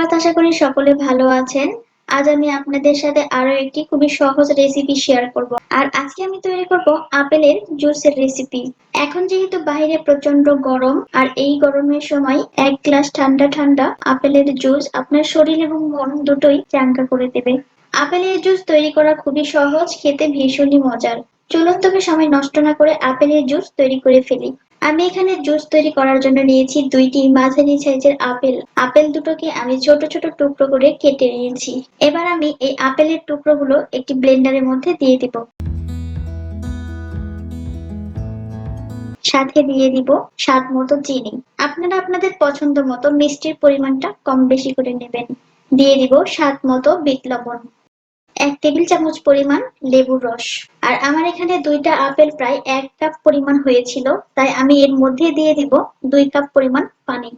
সুপ্রভাত, আশা করি সকলে ভালো আছেন। আজ আমি আপনাদের সাথে আরো একটি খুবই সহজ রেসিপি শেয়ার করব। আর আজকে আমি তৈরি করব আপেলের জুসের রেসিপি। এখন যেহেতু বাইরে প্রচন্ড গরম, আর এই গরমের সময় এক গ্লাস ঠান্ডা ঠান্ডা আপেলের জুস আপনার শরীর এবং মন দুটোই চাঙ্গা করে দেবে। আপেলের জুস তৈরি করা খুবই সহজ, খেতে ভীষণই মজার। চলুন তবে সময় নষ্ট না করে আপেলের জুস তৈরি করে ফেলি। আমি এখানে জুস তৈরি করার জন্য নিয়েছি দুইটি মাঝারি সাইজের আপেল। আপেল দুটোকে আমি ছোট ছোট টুকরো করে কেটে নিয়েছি। এবার আমি এই আপেলের টুকরোগুলো একটি ব্লেন্ডারের মধ্যে দিয়ে দিব। সাথে দিয়ে দিব স্বাদ মতো চিনি। আপনারা আপনাদের পছন্দ মতো মিষ্টির পরিমাণটা কম বেশি করে নেবেন। দিয়ে দিব স্বাদ মতো বিট লবণ, 1 টেবিল চামচ পরিমাণ লেবুর রস। আর আমার এখানে দুইটা আপেল প্রায় 1 কাপ পরিমাণ হয়েছিল, তাই আমি এর মধ্যে দিয়ে দিব 2 কাপ পরিমাণ পানি।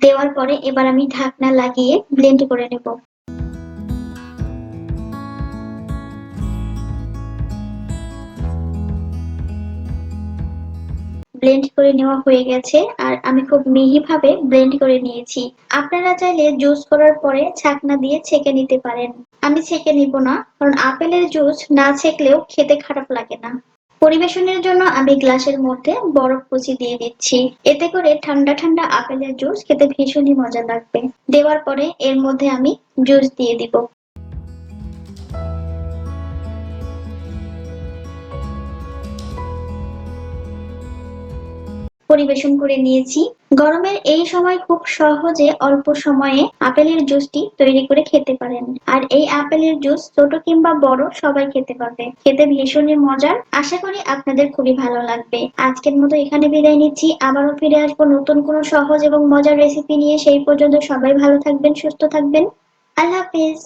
দেওয়ার পরে এবার আমি ঢাকনা লাগিয়ে ব্লেন্ড করে নেব। ব্লেন্ড করে নেওয়া হয়ে গেছে, আর আমি খুব মিহিভাবে ব্লেন্ড করে নিয়েছি। আপনারা চাইলে জুস করার পরে ছাকনা দিয়ে ছেঁকে নিতে পারেন। আমি ছেঁকে নিব না, কারণ আপেলের জুস না ছেঁকলেও খেতে খারাপ লাগে না। পরিবেশনের জন্য আমি গ্লাসের মধ্যে বরফ কুচি দিয়ে দিচ্ছি। এতে করে ঠান্ডা ঠান্ডা আপেলের জুস খেতে ভীষণই মজা লাগবে। দেওয়ার পরে এর মধ্যে আমি জুস দিয়ে দিব। পরিবেশন করে নিয়েছি। গরমের এই সময় খুব সহজে অল্প সময়ে আপেলের জুসটি তৈরি করে খেতে পারেন। আর এই আপেলের জুস ছোট কিংবা বড় সবাই খেতে পারবে। খেতে ভীষণই মজার। আশা করি আপনাদের খুবই ভালো লাগবে। আজকের মতো এখানে বিদায় নিচ্ছি। আবারও ফিরে আসবো নতুন কোনো সহজ এবং মজার রেসিপি নিয়ে। সেই পর্যন্ত সবাই ভালো থাকবেন, সুস্থ থাকবেন। আল্লাহ হাফেজ।